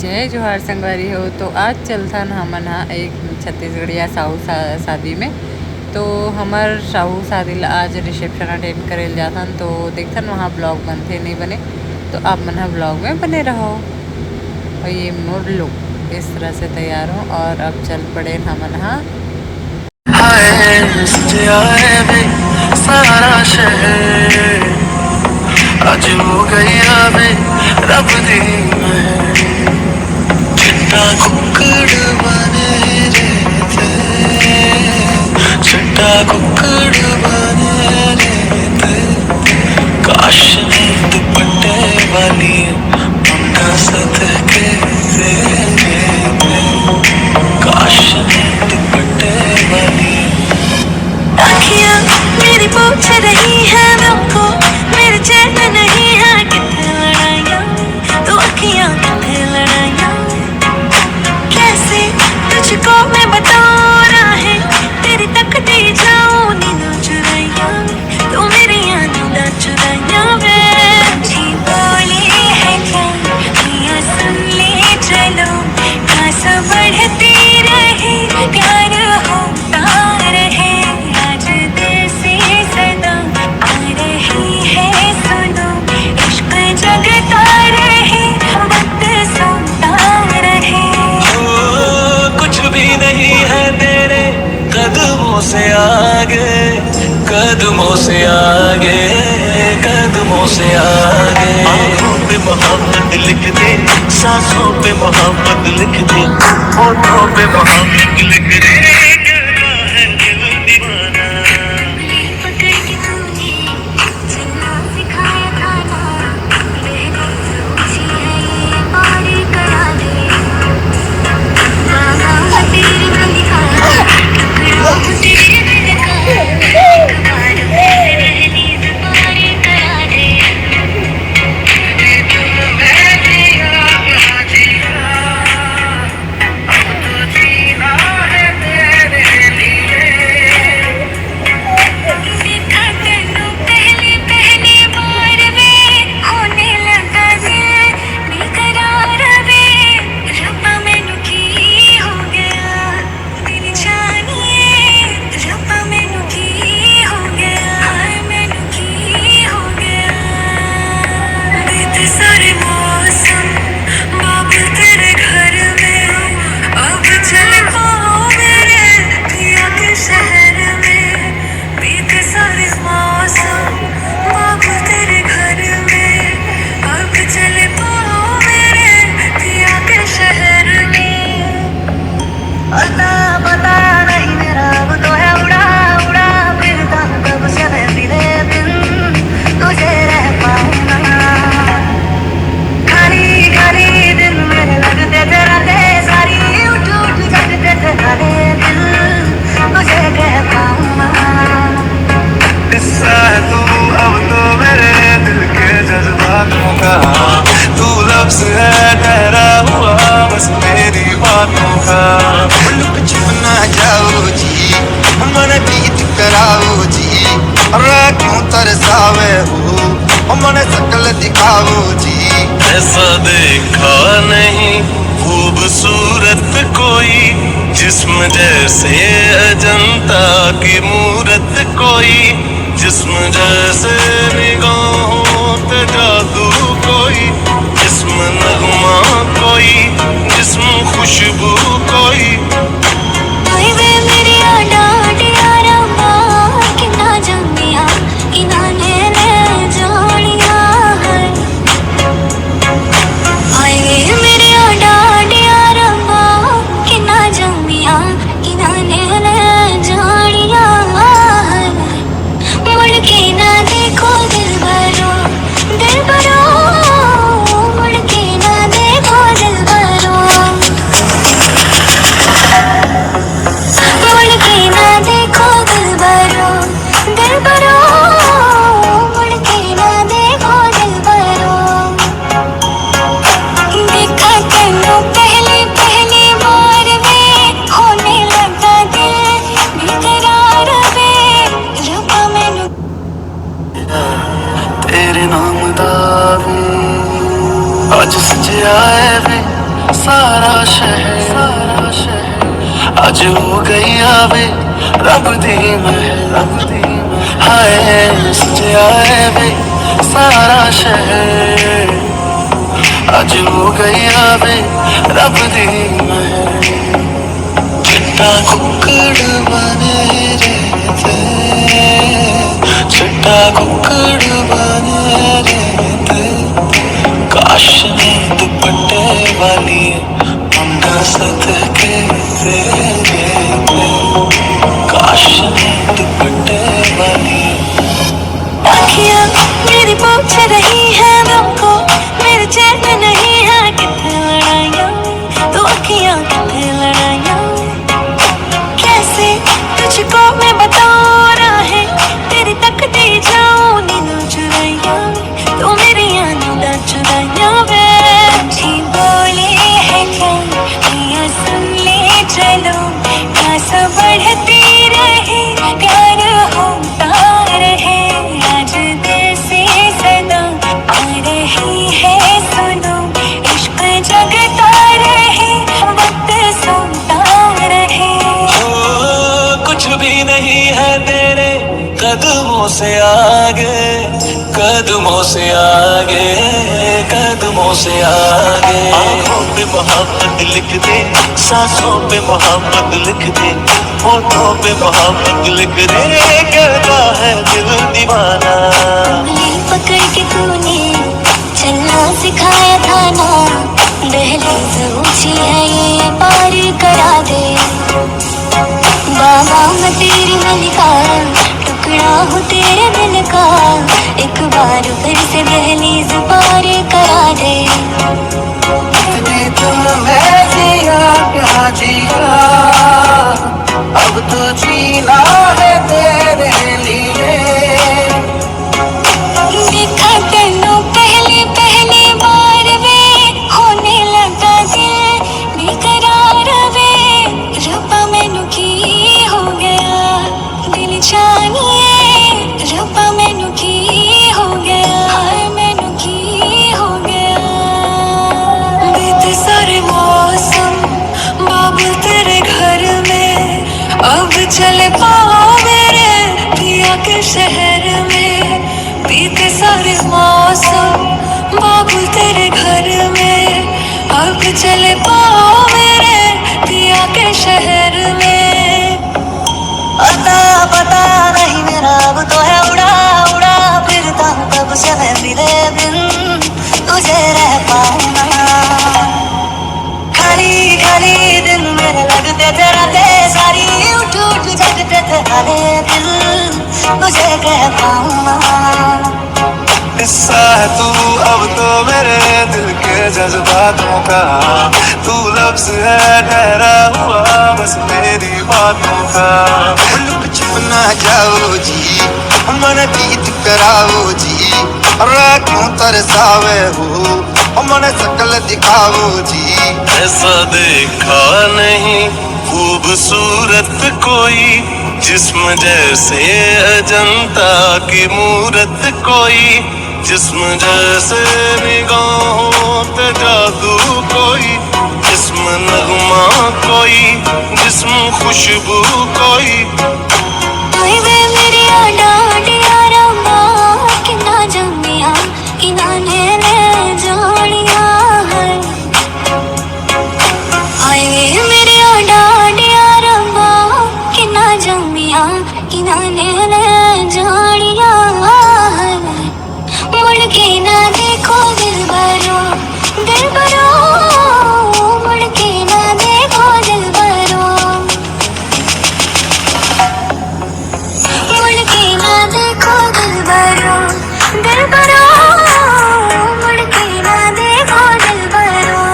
जय जोहार संगवारी हो। तो आज चलथन हमन हा एक छत्तीसगढ़िया साहू शादी में। तो हमार साहू शादी ला आज रिसेप्शन अटेंड करे जाथन। तो देखथन वहाँ ब्लॉग बनथे नहीं बने, तो आप मन हा ब्लॉग में बने रहो। और ये मोर लोग इस तरह से तैयार हो और अब चल पड़े हमन हा। सारा शहर आज हो गई रब दी चिट्टा कुक्कड़ बने रहते, चिट्टा कुक्कड़ बने रहते। काश में दुपट्टे वाली मुंडा सदके तेरे, काश में दुपट्टे वाली। आँखियाँ मेरी पूछ रही है मुझको, मेरे चैन नहीं है कितने लड़ाइयाँ, तो आँखियाँ कितने लड़ाइयाँ। कैसे तुझको मैं बताऊँ राहें, तेरी तकती जाऊँ नींद चुराइयाँ, तो मेरी नींद चुराइयाँ वे। जी बोले है क्या मियाँ सुन ले चलो, आस बढ़ती रहे प्यार होता रहे। आज दिल से सदा आ रही है सुनो, इश्क जगता रहे वक्त सोता रहे। कुछ भी नहीं है तेरे कदमों से आगे, कदमों से आगे, कदमों से आगे। आँखों पे मोहब्बत लिख दे, सांसों पे मोहब्बत लिख दे, होठों पे मोहब्बत लिख दे। करता है दिल दीवाना। पकड़ के तूने चलना सिखाया था ना, पहले सोची है ये बारी करा दे। मांगा तेरे दिल का टुकड़ा, तेरे दिल का एक बार फिर दहलीज पारी करा दे। देखा तेनू पहली पहली बार वे, होने लगा दिल बेकरार वे। रब्बा मैनू की हो गया तेरी जानिए, रब्बा मैनू की हो गया, मैनू की हो गया। बीते सारे मौसम बाबुल तेरे घर में, अब चल पाओ मेरे पिया के शहर में। बीते सारे मौसम बाबुल तेरे घर में, अब चल पाओ मेरे पिया के शहर में। अता पता नहीं मेरा अब तो है उड़ा उड़ा फिरता हूँ कब से मैं तेरे बिन, तुझे रह पाऊँ ना। खाली खाली दिन मेरे लगते थे रातें सारी, उठ उठ जगते थे सारे दिल, तुझे कह पाऊँ ना। हिस्सा है तू अब तो मेरे दिल के जज्बातों का, तू लफ्ज़ है ठहरा हुआ बस मेरी बातों का। लुक छुप ना जाओ जी, मन बीत कराओ जी, अरे क्यों तरसावे हो मन शकल दिखाओ जी। ऐसा देखा नहीं खूबसूरत कोई, जिस्म जैसे अजंता की मूरत कोई, जिस्म जैसे निगाहों पे जादू कोई, जिस्म नगमा कोई, जिस्म खुशबू कोई। वे मेरी डांट यारा मार के ना जमिया, इन्होंने ले जोड़िया है। वे मेरी डांट यारा मार के ना जमिया, इन्होंने ले जोड़िया है। मुड़ के ना देखो दिल भरो, दिल भरो, मुड़ के ना देखो दिल भरो, मुड़ के ना देखो दिल भरो, दिल भरो, मुड़ के ना देखो दिल भरो। देखा तेनू पहली पहली बार वे, होने लगा दिल बेकरार वे। रब्बा मैनू तेरे नाम दा वे, अज सजिया है वे सारा शहर आज हो गई आवे रब दी महल हाय सजे आए वे सारा शहर आज हो गई आवे रब दी महल चिट्टा कुक्कड़ बने रहते चिट्टा कुक्कड़ बने रहते काश में दुपट्टे वाली मुंडा सदके तेरे काश में दुपट्टे वाली आँखियाँ मेरी पूछ रही है हमको मेरे चैन नहीं है कितने लड़ाइयाँ तो आँखियाँ कितने लड़ाइयाँ कैसे तुझको मैं बताऊँ राहें तेरी तकती जाऊँ नींद चुराइयाँ तो मेरी नींद चुराइयाँ वे जी बोले है क्या पिया सुन ले चलो प्यास बढ़ती रहे प्यार होता रहे आज दिल से सदा आ रही है सुनो इश्क जगता रहे वक्त सुनता रहे कुछ भी नहीं है तेरे कदमों से आगे कदमों से आगे कदमों से आगे आँखों पे मोहब्बत लिख दे सांसों पे मोहब्बत लिख दे होठों पे मोहब्बत लिख दे कहता है दिल दीवाना उंगली पकड़ के तूने चलना सिखाया था ना दहलीज ऊंची है ये पार करा दे बाबा मैं तेरी मलिका टुकड़ा हूँ तेरे दिल का एक बार फिर से दहलीज पार करा दे मैं जिया क्या जिया अब तो जीना है तेरे लिए देखा तेनू पहली पहली बार वे होने लगा दिल बेकरार वे रब्बा मैनू की हो गया दिल जानिए रब्बा मैनू की हो गया हाय मैनू की हो गया बीते सारे मौसम बाबुल तेरे घर में अब चले पाओ मेरे पिया के शहर में बीते सारे मौसम बाबुल तेरे घर में अब चले पाओ मेरे पिया के शहर में अता पता नहीं मेरा अब तो है उड़ा उड़ा फिरता हूँ कब से मैं मिले बिन तुझे रह पाऊँ ना खाली खाली दिन मेरे लगते थे रातें सारी उठ उठ जगते थे हारे दिल तुझे कह पाऊँ ना हिस्सा है तू अब तो मेरे दिल के जज्बातों का तू लफ्ज है ठहरा हुआ बस मेरी बातों का लुक छुप ना जाओ जी मन बीत कराओ जी क्यों तरसावे हो मन सकल दिखाओ जी ऐसा देखा नहीं खूबसूरत कोई जिस्म जैसे अजंता की मूरत कोई जिस्म जैसे निगाहों पे जादू कोई जिस्म नगमा कोई जिस्म खुशबू कोई ओए वे मेरी डांट यारा मां कि ना जमिया कि ना ने जानिया है ओए वे मेरी डांट यारा मां कि ना जमिया कि ना ने जानिया है मुड़ के ना देखो दिल भरो मुड़ के ना देखो दिल भरो मुड़ के ना देखो दिल भरो मुड़ के ना देखो दिल भरो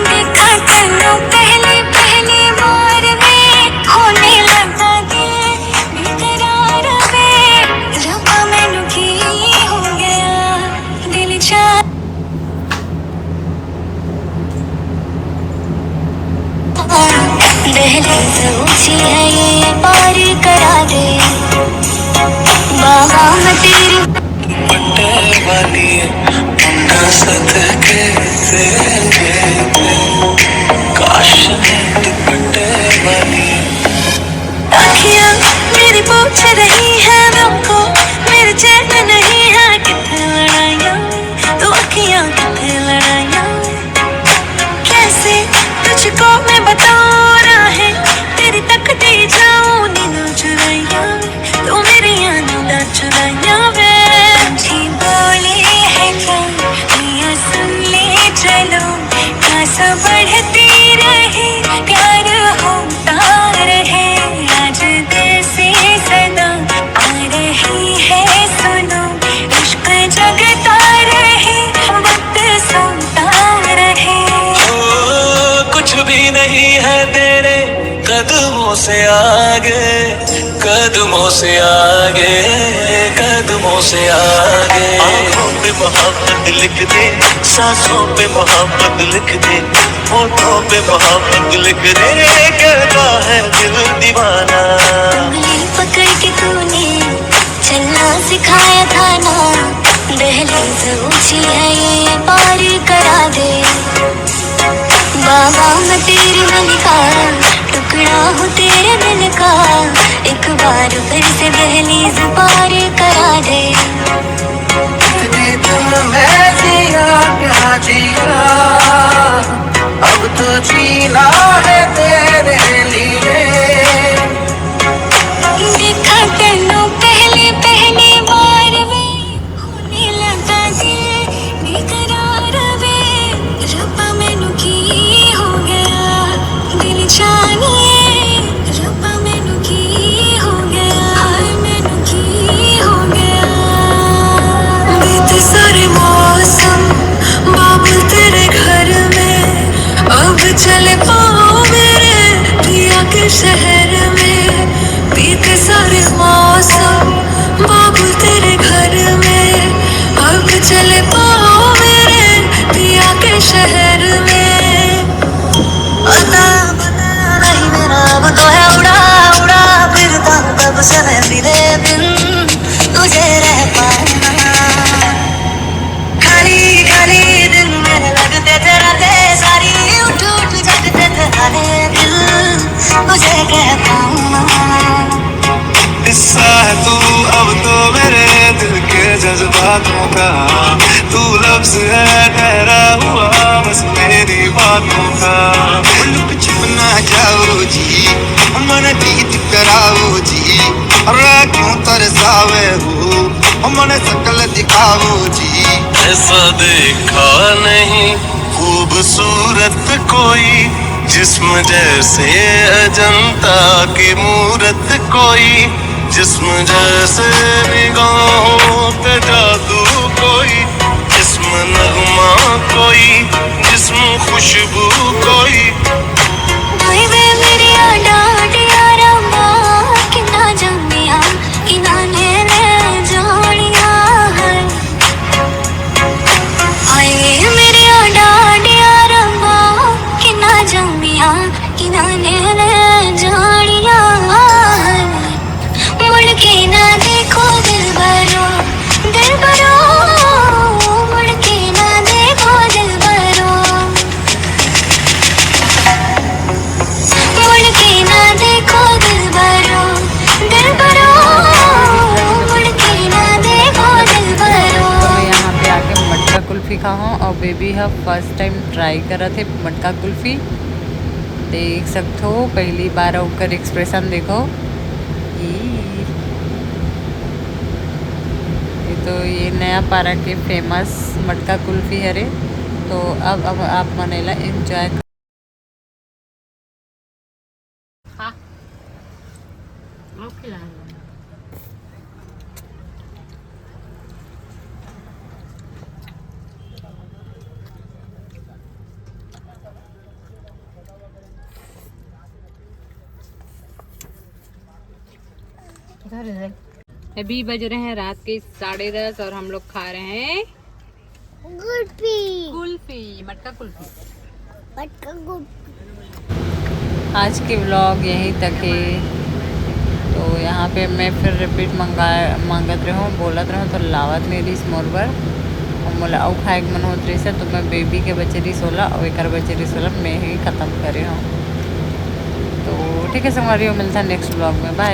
देखा तेनू पहली पहली बार वे होने लगा दिल बेकरार वे रब्बा मैनू की हो गया दिल जा दहलीज ऊंची है ये पार करा दे बाबा मैं तेरी दुपट्टे वाली मुंडा सदके तेरे तुझको मैं बताऊं राहें तेरी तकती जाऊं नींद चुराइया तू मेरी नींद चुराइया वे जी बोले है कल ये सुन ले चलो आस बढ़ती रहे प्यार होता रहे आज जैसे सदा आ रही है सुनो इश्क जगता रहे वक्त सोता रहे कुछ भी नहीं है तेरे कदमों से आगे, कदमों से आगे, कदमों से आगे। आँखों पे मोहब्बत लिख दे, सांसों पे मोहब्बत लिख दे, होठों पे मोहब्बत लिख दे, कहता है दिल दीवाना। उंगली पकड़ के तूने चलना सिखाया था ना दहलीज ऊंची है ये पार करा दे बाबा मैं तेरी मलिका टुकड़ा हूँ तेरे दिल का एक बार फिर से दहलीज पार करा दे इतने दिल में जिया क्या जिया अब तो जीना है तेरे लिए देखा तेनों पहले पहली बार वे होने लगा दिल बेकरार वे रब्बा मैनू की हो गया दिल जानिए रब्बा मैनू की हो गया हाय मैनू की हो गया बीते सारे मौसम बाबुल तेरे घर में अब चले पाओ मेरे पिया के शहर में बीते सारे मौसम बाबुल तेरे घर में अब चले पाओ मेरे पिया के शहर में पता नहीं मेरा अब तो है उड़ा उड़ा फिरता हूँ कब से मैं तेरे बिन तुझे रह पाऊंगा खाली खाली दिन मेरे लगते थे रातें सारी उठ उठ जगते थे हारे दिल तुझे कह पाऊंगा हिस्सा है तू अब तो मेरे दिल के जज्बातों का तू लफ्ज है ठहरा हुआ बस मेरी बातों का लुक छुप ना जाओ जी मन जीत कराओ जी अरे क्यों तरसावे हो मन शकल दिखाओ जी ऐसा देखा नहीं खूबसूरत कोई जिस्म जैसे अजंता की मूरत कोई जिस्म जैसे निगाहों पे जादू कोई जिस्म नगमा कोई जिस्म खुशबू कोई भाई वे मेरी डांट यारा माँ कितना जमिया किना ने जानिया है हाय वे मेरी डांट यारा माँ कितना जमिया किना ने जानिया है मुड़ के ना देखो दिल भरो मुड़ के ना देखो दिल भरो मुड़ के ना देखो दिल भरो मुड़ के ना देखो दिल भरो तो मैं यहाँ पे आके मटका कुल्फ़ी खाऊँ और बेबी हा फर्स्ट टाइम ट्राई करा थे मटका कुल्फ़ी देख सकते हो पहली बार होकर एक्सप्रेशन देखो ये तो ये नया पारा के फेमस मटका कुल्फ़ी है रे तो अब आप मनेला एंजॉय अभी बज रहे हैं रात के 10:30 और हम लोग खा रहे हैं कुल्फी मटका कुल्फी। आज के व्लॉग यहीं तक है तो यहाँ पे मैं फिर रिपीट मांगत रहूँ बोलत रहूँ तो लावत नहीं रही मोरबर और मोला आउ खाए मन होत रही से तो मैं बेबी के बचे रही 16 और एक बचे रही 16 मैं ही ख़त्म करे हूँ तो ठीक है संगवारी मिलता है नेक्स्ट व्लॉग में बाय।